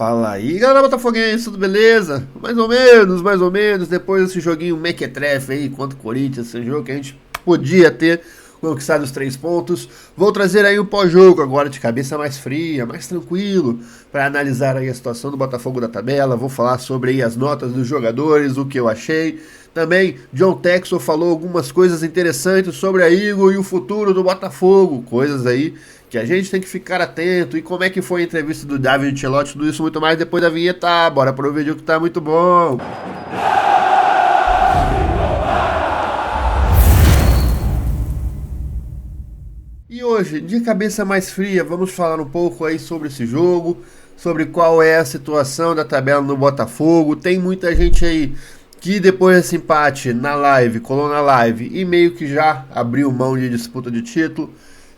Fala aí, galera botafoguense, tudo beleza? Mais ou menos, depois desse joguinho mequetrefe aí contra o Corinthians, esse jogo que a gente podia ter conquistado os 3 pontos. Vou trazer aí o pós-jogo agora de cabeça mais fria, mais tranquilo, para analisar aí a situação do Botafogo da tabela. Vou falar sobre aí as notas dos jogadores, o que eu achei. Também, John Texel falou algumas coisas interessantes sobre a Igor e o futuro do Botafogo, coisas aí que a gente tem que ficar atento. E como é que foi a entrevista do David Ancelotti, tudo isso muito mais depois da vinheta. Bora pro vídeo que tá muito bom. E hoje, de cabeça mais fria, vamos falar um pouco aí sobre esse jogo, sobre qual é a situação da tabela no Botafogo. Tem muita gente aí que depois desse empate na live, colou na live e meio que já abriu mão de disputa de título.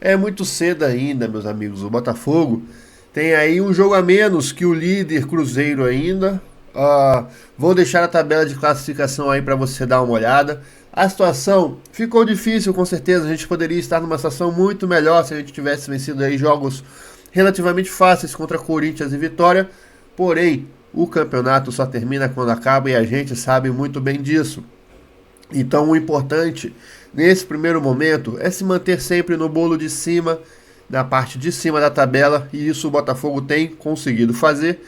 É muito cedo ainda, meus amigos. O Botafogo tem aí um jogo a menos que o líder Cruzeiro ainda. Vou deixar a tabela de classificação aí para você dar uma olhada. A situação ficou difícil, com certeza. A gente poderia estar numa situação muito melhor se a gente tivesse vencido aí jogos relativamente fáceis contra Corinthians e Vitória. Porém, o campeonato só termina quando acaba e a gente sabe muito bem disso. Então o importante nesse primeiro momento é se manter sempre no bolo de cima, na parte de cima da tabela, e isso o Botafogo tem conseguido fazer.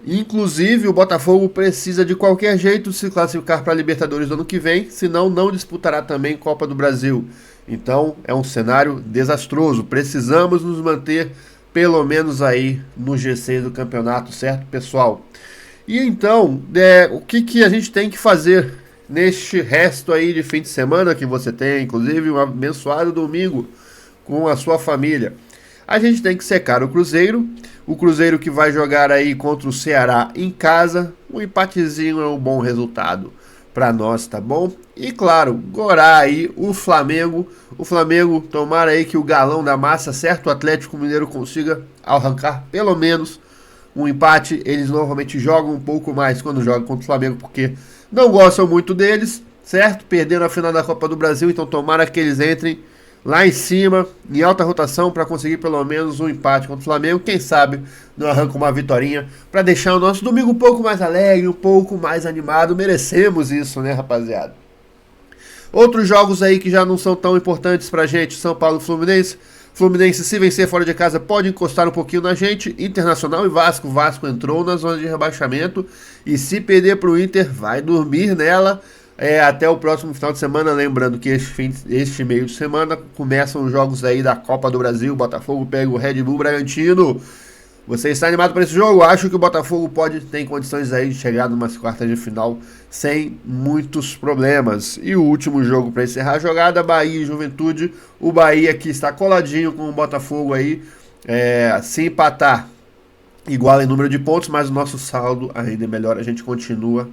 Inclusive o Botafogo precisa de qualquer jeito se classificar para a Libertadores do ano que vem, senão não disputará também Copa do Brasil. Então é um cenário desastroso. Precisamos nos manter pelo menos aí no G6 do campeonato, certo, pessoal? E então, o que a gente tem que fazer neste resto aí de fim de semana que você tem, inclusive um abençoado domingo com a sua família? A gente tem que secar o Cruzeiro que vai jogar aí contra o Ceará em casa. Um empatezinho é um bom resultado para nós, tá bom? E claro, gorar aí o Flamengo, tomara aí que o galão da massa, certo, o Atlético Mineiro consiga arrancar pelo menos um empate. Eles normalmente jogam um pouco mais quando jogam contra o Flamengo, porque não gostam muito deles, certo? Perderam a final da Copa do Brasil, então tomara que eles entrem lá em cima, em alta rotação, para conseguir pelo menos um empate contra o Flamengo. Quem sabe não arranca uma vitorinha para deixar o nosso domingo um pouco mais alegre, um pouco mais animado. Merecemos isso, né, rapaziada? Outros jogos aí que já não são tão importantes pra gente: São Paulo e Fluminense. Fluminense, se vencer fora de casa, pode encostar um pouquinho na gente. Internacional e Vasco. Vasco entrou na zona de rebaixamento e se perder pro Inter, vai dormir nela até o próximo final de semana. Lembrando que este meio de semana começam os jogos aí da Copa do Brasil. O Botafogo pega o Red Bull Bragantino. Você está animado para esse jogo? Acho que o Botafogo ter condições aí de chegar numas quartas de final sem muitos problemas. E o último jogo para encerrar a jogada, Bahia e Juventude. O Bahia que está coladinho com o Botafogo aí, se empatar igual em número de pontos, mas o nosso saldo ainda é melhor. A gente continua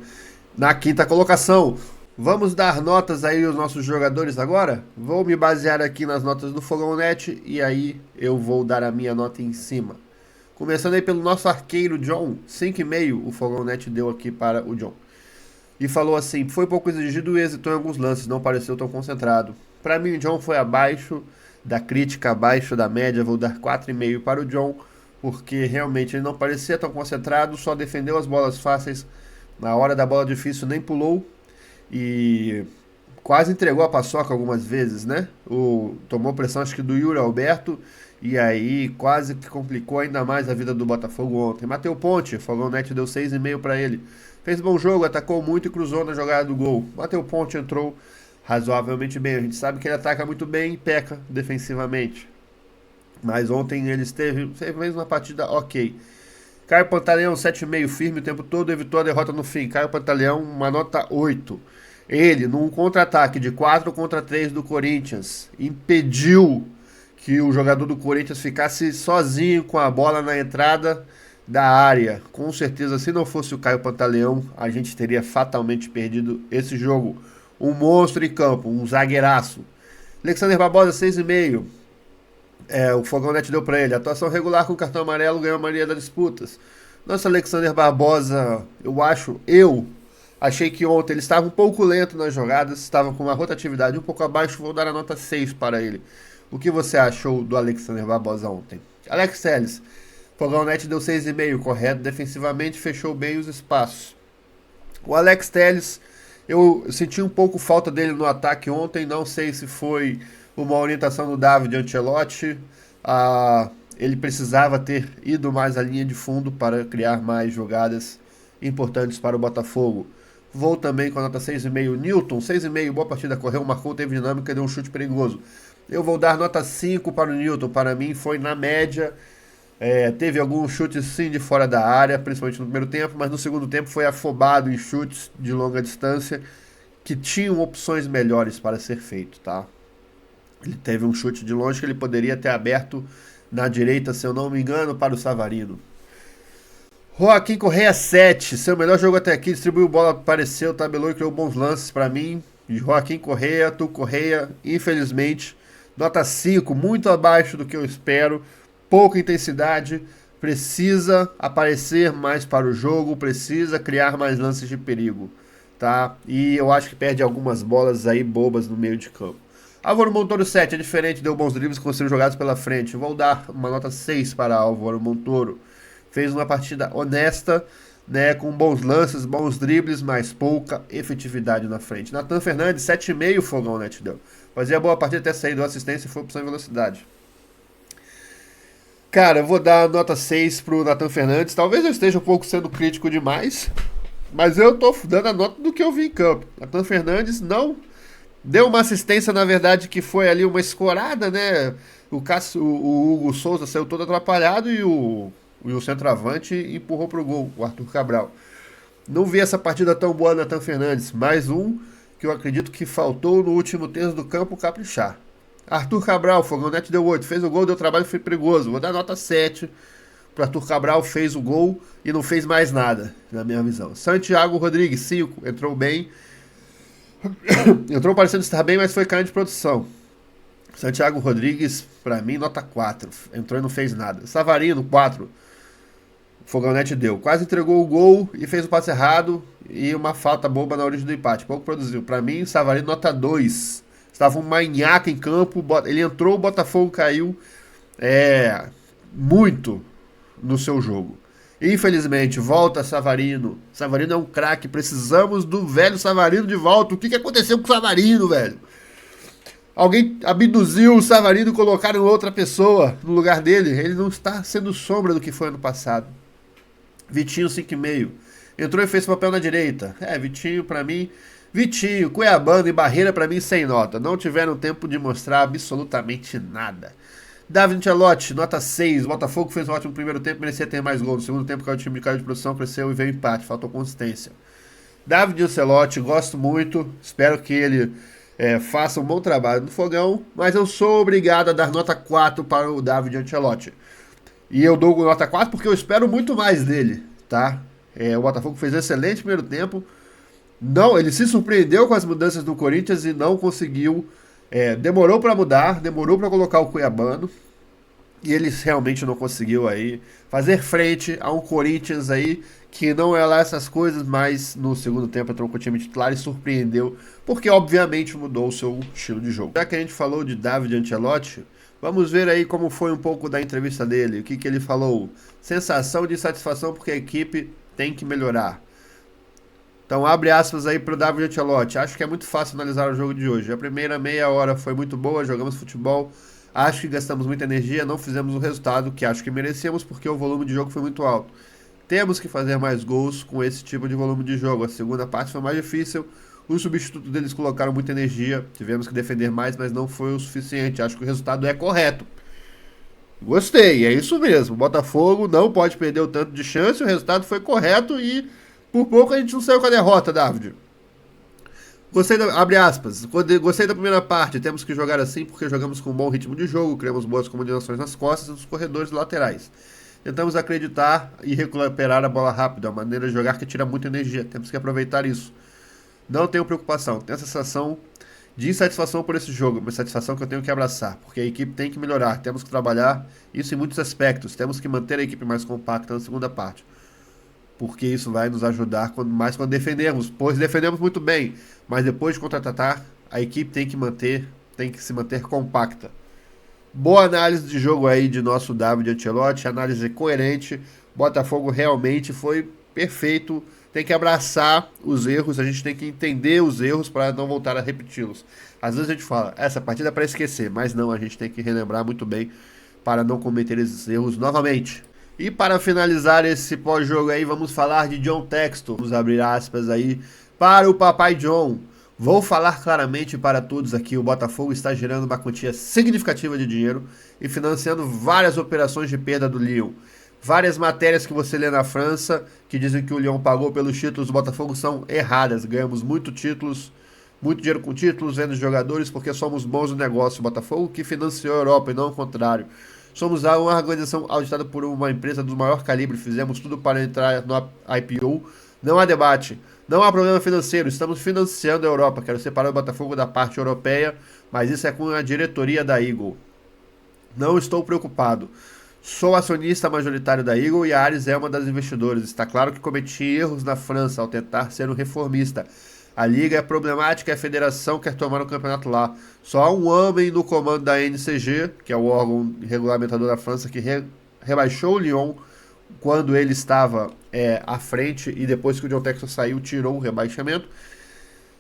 na quinta colocação. Vamos dar notas aí aos nossos jogadores agora? Vou me basear aqui nas notas do Fogão Net e aí eu vou dar a minha nota em cima. Começando aí pelo nosso arqueiro John, 5,5 o Fogão Net deu aqui para o John. E falou assim: foi pouco exigido e hesitou em alguns lances, não pareceu tão concentrado. Para mim o John foi abaixo da crítica, abaixo da média, vou dar 4,5 para o John, porque realmente ele não parecia tão concentrado, só defendeu as bolas fáceis, na hora da bola difícil nem pulou e quase entregou a paçoca algumas vezes, né? Tomou pressão acho que do Yuri Alberto e aí quase que complicou ainda mais a vida do Botafogo ontem. Mateu Ponte, o Fogão Net deu 6,5 para ele. Fez bom jogo, atacou muito e cruzou na jogada do gol. Mateu Ponte entrou razoavelmente bem. A gente sabe que ele ataca muito bem e peca defensivamente. Mas ontem ele fez uma partida ok. Caio Pantaleão, 7,5, firme o tempo todo, evitou a derrota no fim. Caio Pantaleão, uma nota 8. Ele, num contra-ataque de 4 contra 3 do Corinthians, impediu que o jogador do Corinthians ficasse sozinho com a bola na entrada da área. Com certeza, se não fosse o Caio Pantaleão, a gente teria fatalmente perdido esse jogo. Um monstro em campo, um zagueiraço. Alexander Barbosa, 6,5. O Fogão Net deu pra ele. Atuação regular com cartão amarelo, ganhou a maioria das disputas. Nossa, Alexander Barbosa, eu achei que ontem ele estava um pouco lento nas jogadas, estava com uma rotatividade um pouco abaixo, vou dar a nota 6 para ele. O que você achou do Alexander Barbosa ontem? Alex Telles Fogão Net deu 6,5, correto. Defensivamente fechou bem os espaços. O Alex Telles, eu senti um pouco falta dele no ataque ontem. Não sei se foi uma orientação do David Ancelotti. Ele precisava ter ido mais à linha de fundo para criar mais jogadas importantes para o Botafogo. Vou também com a nota 6,5. Newton, 6,5, boa partida, correu, marcou, teve dinâmica, deu um chute perigoso. Eu vou dar nota 5 para o Newton, para mim foi na média. Teve alguns chutes sim de fora da área, principalmente no primeiro tempo, mas no segundo tempo foi afobado em chutes de longa distância que tinham opções melhores para ser feito, tá? Ele teve um chute de longe que ele poderia ter aberto na direita, se eu não me engano, para o Savarino. Joaquim Correia 7, seu melhor jogo até aqui, distribuiu bola, apareceu, tabelou e criou bons lances para mim. Joaquim Correia, infelizmente, nota 5, muito abaixo do que eu espero, pouca intensidade, precisa aparecer mais para o jogo, precisa criar mais lances de perigo, tá? E eu acho que perde algumas bolas aí bobas no meio de campo. Álvaro Montoro 7, é diferente, deu bons dribles, conseguiu jogados pela frente. Vou dar uma nota 6 para Álvaro Montoro. Fez uma partida honesta, né, com bons lances, bons dribles, mas pouca efetividade na frente. Nathan Fernandes, 7,5 Fogão Net deu. Fazia boa partida até sair, deu assistência e foi opção em velocidade. Cara, eu vou dar nota 6 pro Nathan Fernandes. Talvez eu esteja um pouco sendo crítico demais, mas eu tô dando a nota do que eu vi em campo. Nathan Fernandes não deu uma assistência, na verdade, que foi ali uma escorada, né? O Hugo Souza saiu todo atrapalhado e o centroavante empurrou pro gol, o Arthur Cabral. Não vi essa partida tão boa do Nathan Fernandes. Mais um que eu acredito que faltou no último terço do campo caprichar. Arthur Cabral, Fogão Net deu 8. Fez o gol, deu trabalho, foi perigoso. Vou dar nota 7 pro Arthur Cabral, fez o gol e não fez mais nada, na minha visão. Santiago Rodrigues, 5. Entrou bem. Entrou parecendo estar bem, mas foi caindo de produção. Santiago Rodrigues, pra mim, nota 4. Entrou e não fez nada. Savarino, 4. Fogão Net deu. Quase entregou o gol e fez o passe errado e uma falta boba na origem do empate. Pouco produziu. Pra mim, Savarino, nota 2. Estava um manhaca em campo. Ele entrou, o Botafogo caiu muito no seu jogo. Infelizmente, volta Savarino. Savarino é um craque. Precisamos do velho Savarino de volta. O que aconteceu com o Savarino, velho? Alguém abduziu o Savarino e colocaram outra pessoa no lugar dele. Ele não está sendo sombra do que foi ano passado. Vitinho, 5,5. Entrou e fez papel na direita. Vitinho, pra mim... Vitinho, Cuiabano e Barreira, pra mim, sem nota. Não tiveram tempo de mostrar absolutamente nada. David Ancelotti, nota 6. Botafogo fez um ótimo primeiro tempo, merecia ter mais gols. No segundo tempo, o time de caiu de produção, cresceu e veio empate. Faltou consistência. David Ancelotti, gosto muito. Espero que ele faça um bom trabalho no Fogão. Mas eu sou obrigado a dar nota 4 para o David Ancelotti. E eu dou nota 4 porque eu espero muito mais dele, tá? O Botafogo fez um excelente primeiro tempo. Não, ele se surpreendeu com as mudanças do Corinthians e não conseguiu. Demorou para mudar, demorou para colocar o Cuiabano. E ele realmente não conseguiu aí fazer frente a um Corinthians aí que não é lá essas coisas, mas no segundo tempo entrou com o time titular e surpreendeu, porque obviamente mudou o seu estilo de jogo. Já que a gente falou de David Ancelotti, vamos ver aí como foi um pouco da entrevista dele, o que ele falou. Sensação de insatisfação porque a equipe tem que melhorar. Então abre aspas aí para o David Ancelotti. Acho que é muito fácil analisar o jogo de hoje. A primeira meia hora foi muito boa, jogamos futebol. Acho que gastamos muita energia, não fizemos o resultado que acho que merecemos porque o volume de jogo foi muito alto. Temos que fazer mais gols com esse tipo de volume de jogo. A segunda parte foi mais difícil. Os substitutos deles colocaram muita energia. Tivemos que defender mais, mas não foi o suficiente. Acho que o resultado é correto. Gostei, é isso mesmo. O Botafogo não pode perder o tanto de chance. O resultado foi correto e por pouco a gente não saiu com a derrota, David. Abre aspas. Gostei da primeira parte. Temos que jogar assim porque jogamos com um bom ritmo de jogo. Criamos boas combinações nas costas e nos corredores laterais. Tentamos acreditar e recuperar a bola rápido, a maneira de jogar que tira muita energia. Temos que aproveitar isso. Não tenho preocupação, tenho a sensação de insatisfação por esse jogo, uma satisfação que eu tenho que abraçar, porque a equipe tem que melhorar, temos que trabalhar isso em muitos aspectos, temos que manter a equipe mais compacta na segunda parte, porque isso vai nos ajudar mais quando defendermos, pois defendemos muito bem, mas depois de contra-atacar, a equipe tem que se manter compacta. Boa análise de jogo aí de nosso David Ancelotti, análise coerente. Botafogo realmente foi perfeito. Tem que abraçar os erros, a gente tem que entender os erros para não voltar a repeti-los. Às vezes a gente fala, essa partida é para esquecer, mas não, a gente tem que relembrar muito bem para não cometer esses erros novamente. E para finalizar esse pós-jogo aí, vamos falar de John Textor. Vamos abrir aspas aí para o Papai John. Vou falar claramente para todos aqui, o Botafogo está gerando uma quantia significativa de dinheiro e financiando várias operações de perda do Lyon. Várias matérias que você lê na França que dizem que o Lyon pagou pelos títulos do Botafogo são erradas. Ganhamos muito dinheiro com títulos, vendo jogadores, porque somos bons no negócio. O Botafogo que financiou a Europa e não o contrário. Somos uma organização auditada por uma empresa do maior calibre, fizemos tudo para entrar no IPO. Não há debate, não há problema financeiro, estamos financiando a Europa. Quero separar o Botafogo da parte europeia, mas isso é com a diretoria da Eagle. Não estou preocupado. Sou acionista majoritário da Eagle e a Ares é uma das investidoras. Está claro que cometi erros na França ao tentar ser um reformista. A liga é problemática e a federação quer tomar o campeonato lá. Só há um homem no comando da NCG, que é o órgão regulamentador da França, que rebaixou o Lyon quando ele estava à frente e depois que o John Textor saiu, tirou o rebaixamento.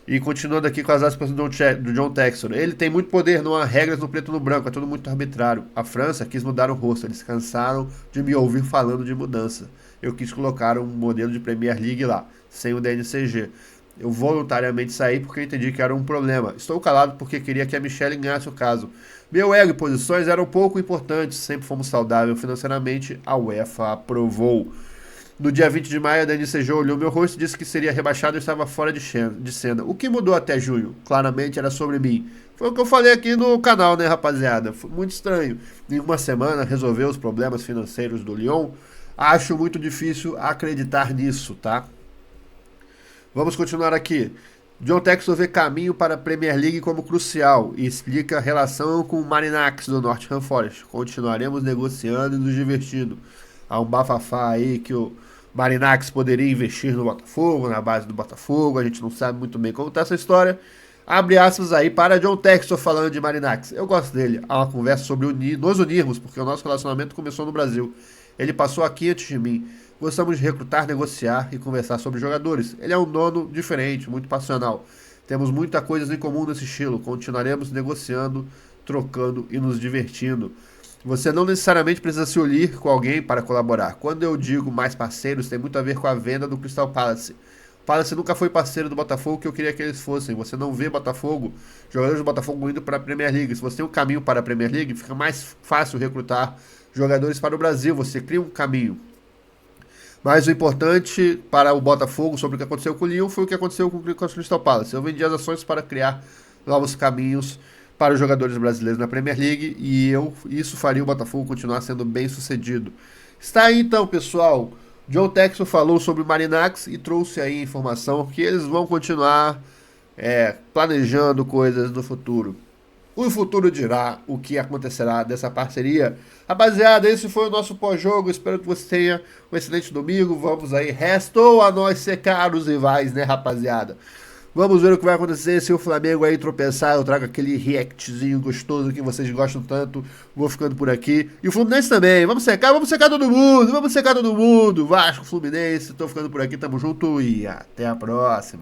E continuando aqui com as aspas do John Textor. Ele tem muito poder, não há regras no preto e no branco, é tudo muito arbitrário. A França quis mudar o rosto, eles cansaram de me ouvir falando de mudança. Eu quis colocar um modelo de Premier League lá, sem o DNCG. Eu voluntariamente saí porque entendi que era um problema. Estou calado porque queria que a Michelle ganhasse o caso. Meu ego e posições eram pouco importantes, sempre fomos saudáveis financeiramente, a UEFA aprovou. No dia 20 de maio, a DNCG olhou meu rosto e disse que seria rebaixado e estava fora de cena. O que mudou até junho? Claramente era sobre mim. Foi o que eu falei aqui no canal, né, rapaziada? Foi muito estranho. Em uma semana, resolver os problemas financeiros do Lyon. Acho muito difícil acreditar nisso, tá? Vamos continuar aqui. John Textor vê caminho para a Premier League como crucial e explica a relação com o Marinax do Nottingham Forest. Continuaremos negociando e nos divertindo. Há um bafafá aí que o Marinax poderia investir no Botafogo, na base do Botafogo. A gente não sabe muito bem como está essa história. Abre aspas aí para John Textor falando de Marinax. Eu gosto dele. Há uma conversa sobre nos unirmos, porque o nosso relacionamento começou no Brasil. Ele passou aqui antes de mim. Gostamos de recrutar, negociar e conversar sobre jogadores. Ele é um dono diferente, muito passional. Temos muita coisa em comum nesse estilo. Continuaremos negociando, trocando e nos divertindo. Você não necessariamente precisa se unir com alguém para colaborar. Quando eu digo mais parceiros, tem muito a ver com a venda do Crystal Palace. O Palace nunca foi parceiro do Botafogo, que eu queria que eles fossem. Você não vê Botafogo, jogadores do Botafogo indo para a Premier League. Se você tem um caminho para a Premier League, fica mais fácil recrutar jogadores para o Brasil. Você cria um caminho. Mas o importante para o Botafogo sobre o que aconteceu com o Lyon foi o que aconteceu com o Crystal Palace. Eu vendi as ações para criar novos caminhos para os jogadores brasileiros na Premier League e isso faria o Botafogo continuar sendo bem sucedido. Está aí então, pessoal. John Textor falou sobre o Marinax e trouxe aí a informação que eles vão continuar planejando coisas no futuro. O futuro dirá o que acontecerá dessa parceria. Rapaziada, esse foi o nosso pós-jogo. Espero que você tenha um excelente domingo. Vamos aí. Restou a nós secar os rivais, né, rapaziada? Vamos ver o que vai acontecer se o Flamengo aí tropeçar. Eu trago aquele reactzinho gostoso que vocês gostam tanto. Vou ficando por aqui. E o Fluminense também. Vamos secar todo mundo. Vamos secar todo mundo. Vasco, Fluminense. Tô ficando por aqui. Tamo junto e até a próxima.